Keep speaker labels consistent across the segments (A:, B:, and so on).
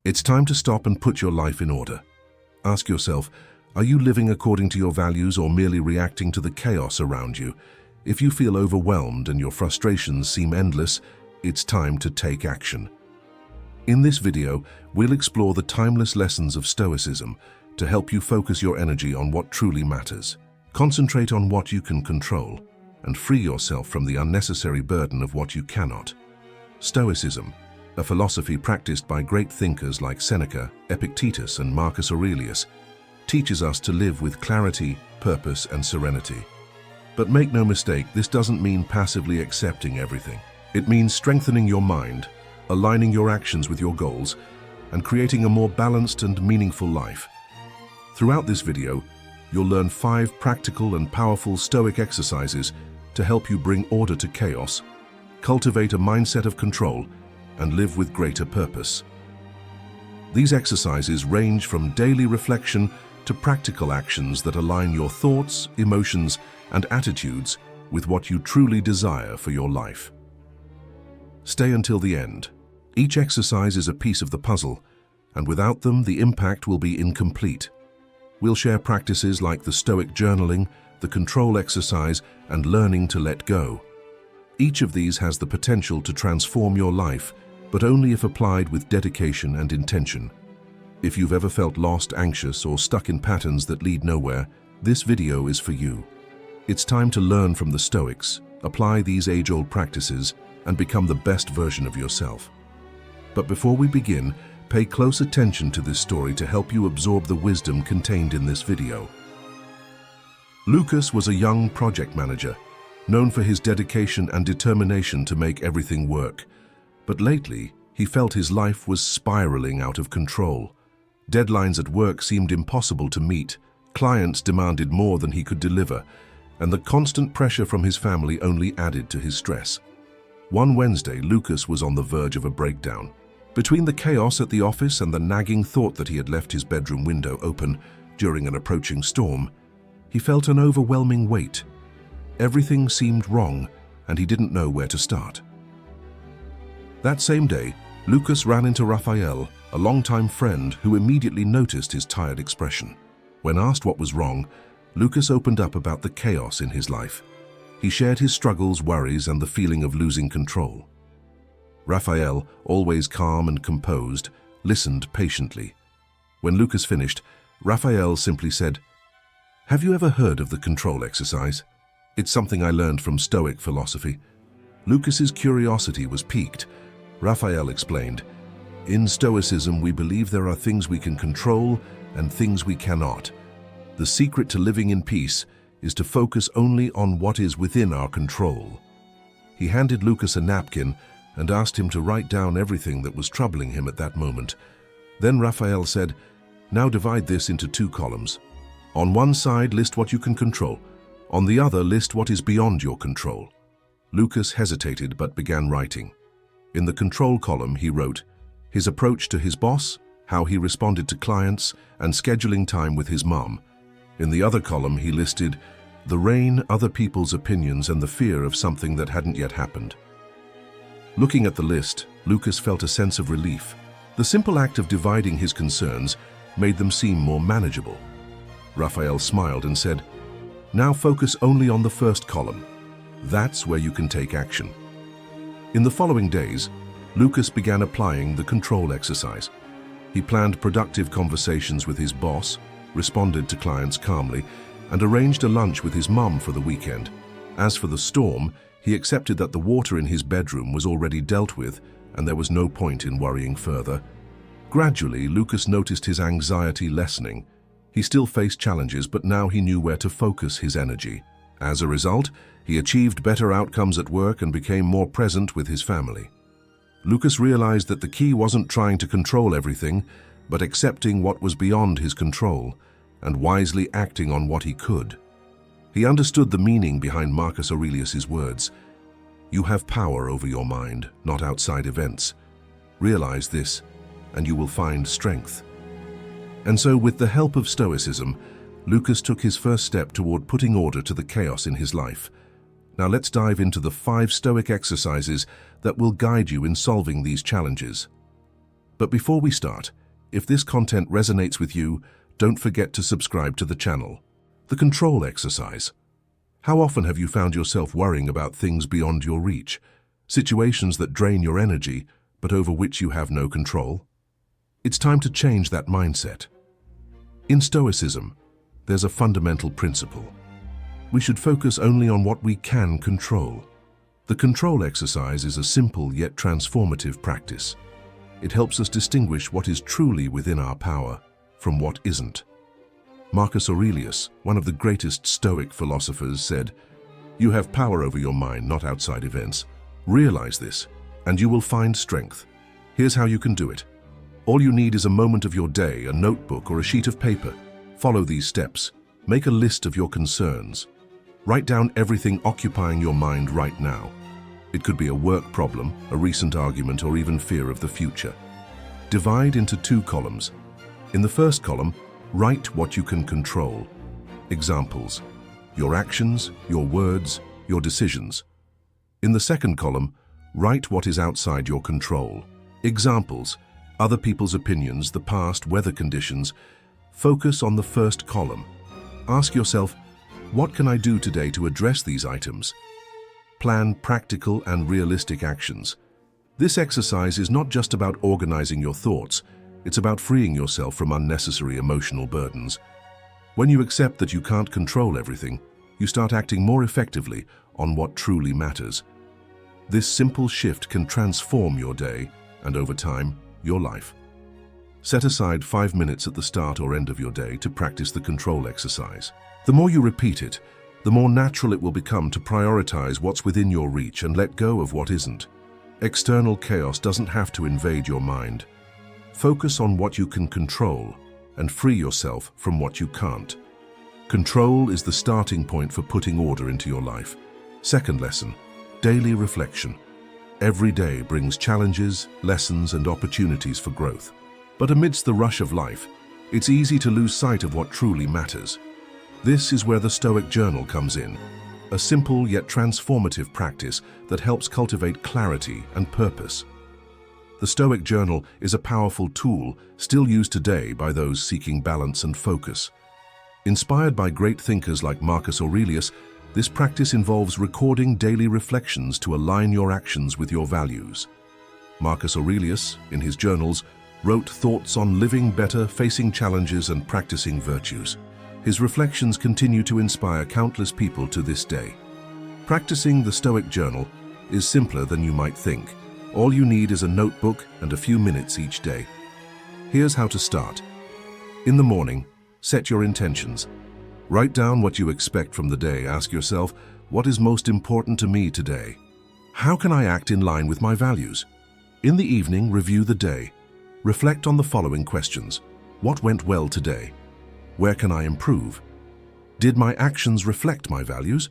A: It's time to stop and put your life in order. Ask yourself, are you living according to your values or merely reacting to the chaos around you? If you feel overwhelmed and your frustrations seem endless, it's time to take action. In this video, we'll explore the timeless lessons of Stoicism to help you focus your energy on what truly matters. Concentrate on what you can control and free yourself from the unnecessary burden of what you cannot. Stoicism, a philosophy practiced by great thinkers like Seneca, Epictetus, and Marcus Aurelius, teaches us to live with clarity, purpose, and serenity. But make no mistake, this doesn't mean passively accepting everything. It means strengthening your mind, aligning your actions with your goals, and creating a more balanced and meaningful life. Throughout this video, you'll learn 5 practical and powerful Stoic exercises to help you bring order to chaos, cultivate a mindset of control, and live with greater purpose. These exercises range from daily reflection to practical actions that align your thoughts, emotions, and attitudes with what you truly desire for your life. Stay until the end. Each exercise is a piece of the puzzle, and without them, the impact will be incomplete. We'll share practices like the Stoic journaling, the control exercise, and learning to let go. Each of these has the potential to transform your life, but only if applied with dedication and intention. If you've ever felt lost, anxious, or stuck in patterns that lead nowhere, this video is for you. It's time to learn from the Stoics, apply these age-old practices, and become the best version of yourself. But before we begin, pay close attention to this story to help you absorb the wisdom contained in this video. Lucas was a young project manager, known for his dedication and determination to make everything work. But lately, he felt his life was spiraling out of control. Deadlines at work seemed impossible to meet, clients demanded more than he could deliver, and the constant pressure from his family only added to his stress. One Wednesday, Lucas was on the verge of a breakdown. Between the chaos at the office and the nagging thought that he had left his bedroom window open during an approaching storm, he felt an overwhelming weight. Everything seemed wrong, and he didn't know where to start. That same day, Lucas ran into Raphael, a longtime friend who immediately noticed his tired expression. When asked what was wrong, Lucas opened up about the chaos in his life. He shared his struggles, worries, and the feeling of losing control. Raphael, always calm and composed, listened patiently. When Lucas finished, Raphael simply said, "Have you ever heard of the control exercise? It's something I learned from Stoic philosophy." Lucas's curiosity was piqued. Raphael explained, "In Stoicism, we believe there are things we can control and things we cannot. The secret to living in peace is to focus only on what is within our control." He handed Lucas a napkin and asked him to write down everything that was troubling him at that moment. Then Raphael said, "Now divide this into 2 columns. On one side, list what you can control. On the other, list what is beyond your control." Lucas hesitated but began writing. In the control column, he wrote his approach to his boss, how he responded to clients, and scheduling time with his mom. In the other column, he listed the rain, other people's opinions, and the fear of something that hadn't yet happened. Looking at the list, Lucas felt a sense of relief. The simple act of dividing his concerns made them seem more manageable. Raphael smiled and said, "Now focus only on the first column. That's where you can take action." In the following days, Lucas began applying the control exercise. He planned productive conversations with his boss, responded to clients calmly, and arranged a lunch with his mum for the weekend. As for the storm, he accepted that the water in his bedroom was already dealt with, and there was no point in worrying further. Gradually, Lucas noticed his anxiety lessening. He still faced challenges, but now he knew where to focus his energy. As a result, he achieved better outcomes at work and became more present with his family. Lucas realized that the key wasn't trying to control everything, but accepting what was beyond his control and wisely acting on what he could. He understood the meaning behind Marcus Aurelius's words. "You have power over your mind, not outside events. Realize this, and you will find strength." And so, with the help of Stoicism, Lucas took his first step toward putting order to the chaos in his life. Now let's dive into the 5 Stoic exercises that will guide you in solving these challenges. But before we start, if this content resonates with you, don't forget to subscribe to the channel. The control exercise. How often have you found yourself worrying about things beyond your reach, situations that drain your energy, but over which you have no control? It's time to change that mindset. In Stoicism, there's a fundamental principle. We should focus only on what we can control. The control exercise is a simple yet transformative practice. It helps us distinguish what is truly within our power from what isn't. Marcus Aurelius, one of the greatest Stoic philosophers, said, "You have power over your mind, not outside events. Realize this, and you will find strength. Here's how you can do it. All you need is a moment of your day, a notebook or a sheet of paper. Follow these steps. Make a list of your concerns. Write down everything occupying your mind right now. It could be a work problem, a recent argument, or even fear of the future. Divide into 2 columns. In the first column, write what you can control. Examples: your actions, your words, your decisions. In the second column, write what is outside your control. Examples: other people's opinions, the past, weather conditions. Focus on the first column. Ask yourself, what can I do today to address these items? Plan practical and realistic actions. This exercise is not just about organizing your thoughts, it's about freeing yourself from unnecessary emotional burdens. When you accept that you can't control everything, you start acting more effectively on what truly matters. This simple shift can transform your day and, over time, your life. Set aside 5 minutes at the start or end of your day to practice the control exercise. The more you repeat it, the more natural it will become to prioritize what's within your reach and let go of what isn't. External chaos doesn't have to invade your mind. Focus on what you can control and free yourself from what you can't. Control is the starting point for putting order into your life. Second lesson, daily reflection. Every day brings challenges, lessons, and opportunities for growth. But amidst the rush of life, it's easy to lose sight of what truly matters. This is where the Stoic Journal comes in, a simple yet transformative practice that helps cultivate clarity and purpose. The Stoic Journal is a powerful tool still used today by those seeking balance and focus. Inspired by great thinkers like Marcus Aurelius, this practice involves recording daily reflections to align your actions with your values. Marcus Aurelius, in his journals, wrote thoughts on living better, facing challenges, and practicing virtues. His reflections continue to inspire countless people to this day. Practicing the Stoic Journal is simpler than you might think. All you need is a notebook and a few minutes each day. Here's how to start. In the morning, set your intentions. Write down what you expect from the day. Ask yourself, what is most important to me today? How can I act in line with my values? In the evening, review the day. Reflect on the following questions. What went well today? Where can I improve? Did my actions reflect my values?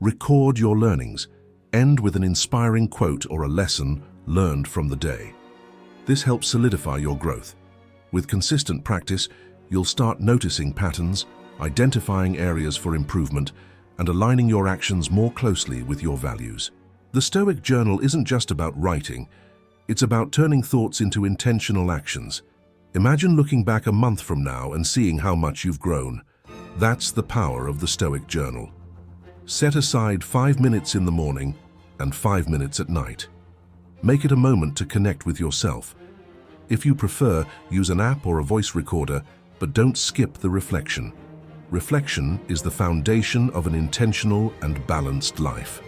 A: Record your learnings. End with an inspiring quote or a lesson learned from the day. This helps solidify your growth. With consistent practice, you'll start noticing patterns, identifying areas for improvement, and aligning your actions more closely with your values. The Stoic Journal isn't just about writing, it's about turning thoughts into intentional actions. Imagine looking back a month from now and seeing how much you've grown. That's the power of the Stoic Journal. Set aside 5 minutes in the morning and 5 minutes at night. Make it a moment to connect with yourself. If you prefer, use an app or a voice recorder, but don't skip the reflection. Reflection is the foundation of an intentional and balanced life.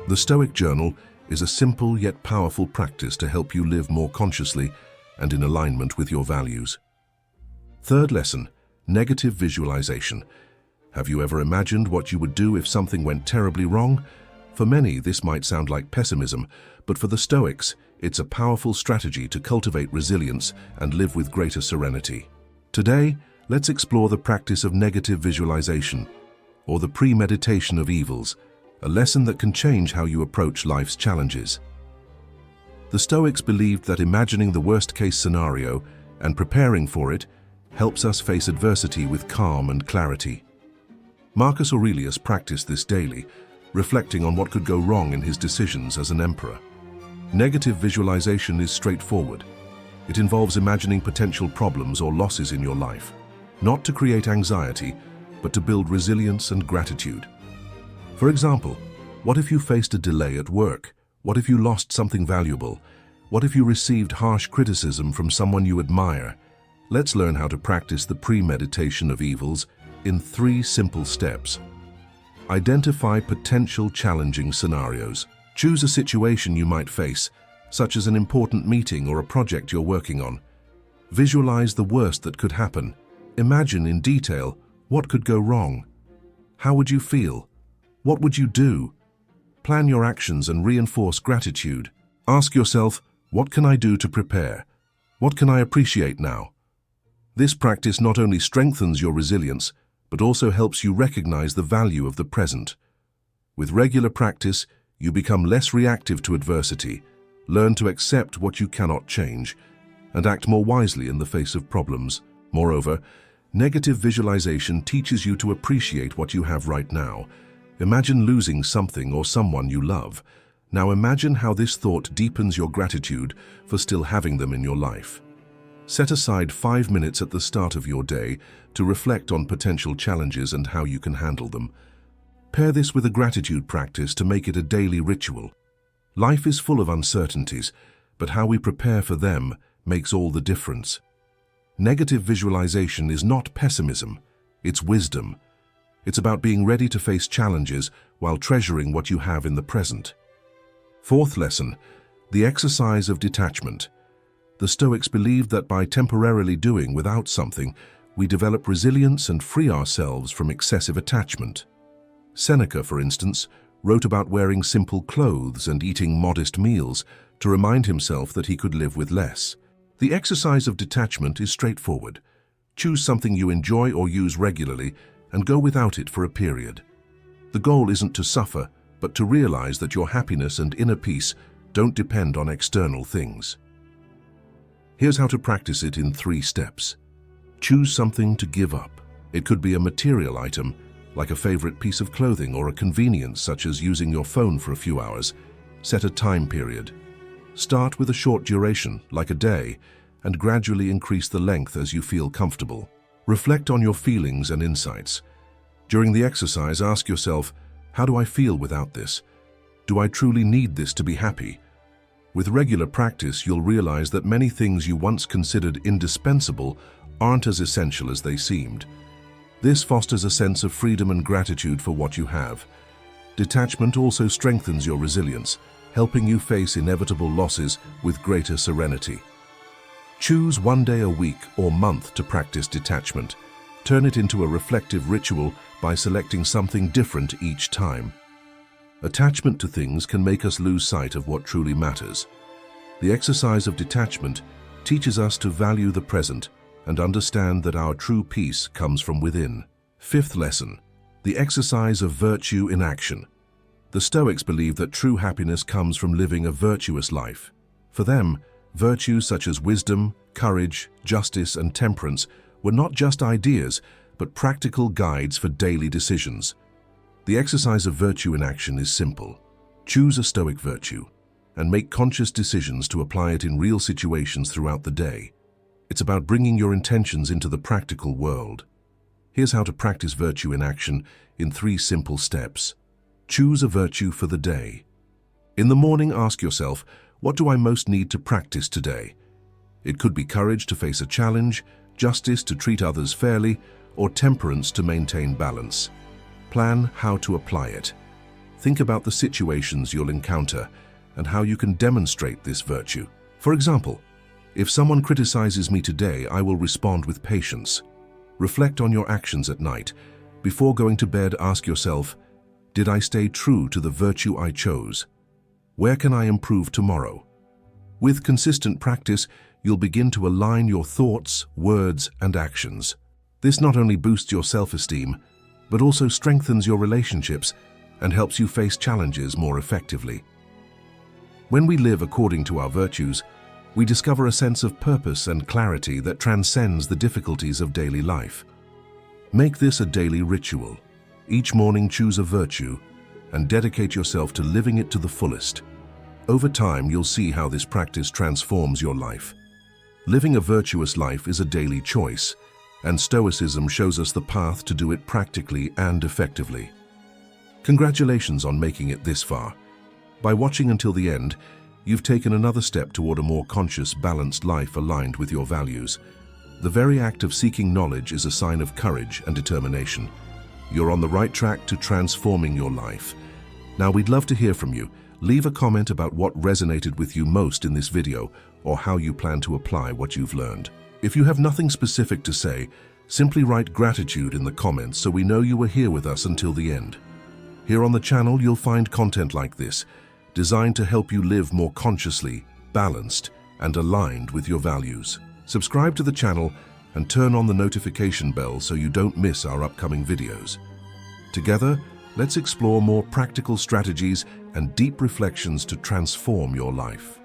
A: The Stoic Journal is a simple yet powerful practice to help you live more consciously and in alignment with your values. Third lesson, negative visualization. Have you ever imagined what you would do if something went terribly wrong? For many, this might sound like pessimism, but for the Stoics, it's a powerful strategy to cultivate resilience and live with greater serenity. Today, let's explore the practice of negative visualization, or the premeditation of evils, a lesson that can change how you approach life's challenges. The Stoics believed that imagining the worst-case scenario and preparing for it helps us face adversity with calm and clarity. Marcus Aurelius practiced this daily, reflecting on what could go wrong in his decisions as an emperor. Negative visualization is straightforward. It involves imagining potential problems or losses in your life, not to create anxiety, but to build resilience and gratitude. For example, what if you faced a delay at work? What if you lost something valuable? What if you received harsh criticism from someone you admire? Let's learn how to practice the premeditation of evils in 3 simple steps. Identify potential challenging scenarios. Choose a situation you might face, such as an important meeting or a project you're working on. Visualize the worst that could happen. Imagine in detail what could go wrong. How would you feel? What would you do? Plan your actions and reinforce gratitude. Ask yourself, what can I do to prepare? What can I appreciate now? This practice not only strengthens your resilience, but also helps you recognize the value of the present. With regular practice, you become less reactive to adversity, learn to accept what you cannot change, and act more wisely in the face of problems. Moreover, negative visualization teaches you to appreciate what you have right now. Imagine losing something or someone you love. Now imagine how this thought deepens your gratitude for still having them in your life. Set aside 5 minutes at the start of your day to reflect on potential challenges and how you can handle them. Pair this with a gratitude practice to make it a daily ritual. Life is full of uncertainties, but how we prepare for them makes all the difference. Negative visualization is not pessimism, it's wisdom. It's about being ready to face challenges while treasuring what you have in the present. 4th lesson, the exercise of detachment. The Stoics believed that by temporarily doing without something, we develop resilience and free ourselves from excessive attachment. Seneca, for instance, wrote about wearing simple clothes and eating modest meals to remind himself that he could live with less. The exercise of detachment is straightforward. Choose something you enjoy or use regularly and go without it for a period. The goal isn't to suffer, but to realize that your happiness and inner peace don't depend on external things. Here's how to practice it in 3 steps. Choose something to give up. It could be a material item, like a favorite piece of clothing, or a convenience such as using your phone for a few hours. Set a time period. Start with a short duration, like a day, and gradually increase the length as you feel comfortable. Reflect on your feelings and insights. During the exercise, ask yourself, how do I feel without this? Do I truly need this to be happy? With regular practice, you'll realize that many things you once considered indispensable aren't as essential as they seemed. This fosters a sense of freedom and gratitude for what you have. Detachment also strengthens your resilience, helping you face inevitable losses with greater serenity. Choose 1 day a week or month to practice detachment. Turn it into a reflective ritual by selecting something different each time. Attachment to things can make us lose sight of what truly matters. The exercise of detachment teaches us to value the present and understand that our true peace comes from within. 5th lesson, the exercise of virtue in action. The Stoics believe that true happiness comes from living a virtuous life. For them, virtues such as wisdom, courage, justice, and temperance were not just ideas, but practical guides for daily decisions. The exercise of virtue in action is simple. Choose a Stoic virtue and make conscious decisions to apply it in real situations throughout the day. It's about bringing your intentions into the practical world. Here's how to practice virtue in action in 3 simple steps. Choose a virtue for the day. In the morning, ask yourself, what do I most need to practice today? It could be courage to face a challenge, justice to treat others fairly, or temperance to maintain balance. Plan how to apply it. Think about the situations you'll encounter and how you can demonstrate this virtue. For example, if someone criticizes me today, I will respond with patience. Reflect on your actions at night. Before going to bed, ask yourself, did I stay true to the virtue I chose? Where can I improve tomorrow? With consistent practice, you'll begin to align your thoughts, words, and actions. This not only boosts your self-esteem, but also strengthens your relationships and helps you face challenges more effectively. When we live according to our virtues, we discover a sense of purpose and clarity that transcends the difficulties of daily life. Make this a daily ritual. Each morning, choose a virtue and dedicate yourself to living it to the fullest. Over time, you'll see how this practice transforms your life. Living a virtuous life is a daily choice, and Stoicism shows us the path to do it practically and effectively. Congratulations on making it this far. By watching until the end, you've taken another step toward a more conscious, balanced life aligned with your values. The very act of seeking knowledge is a sign of courage and determination. You're on the right track to transforming your life. Now, we'd love to hear from you. Leave a comment about what resonated with you most in this video, or how you plan to apply what you've learned. If you have nothing specific to say, simply write gratitude in the comments so we know you were here with us until the end. Here on the channel, you'll find content like this, designed to help you live more consciously, balanced, and aligned with your values. Subscribe to the channel and turn on the notification bell so you don't miss our upcoming videos. Together, let's explore more practical strategies and deep reflections to transform your life.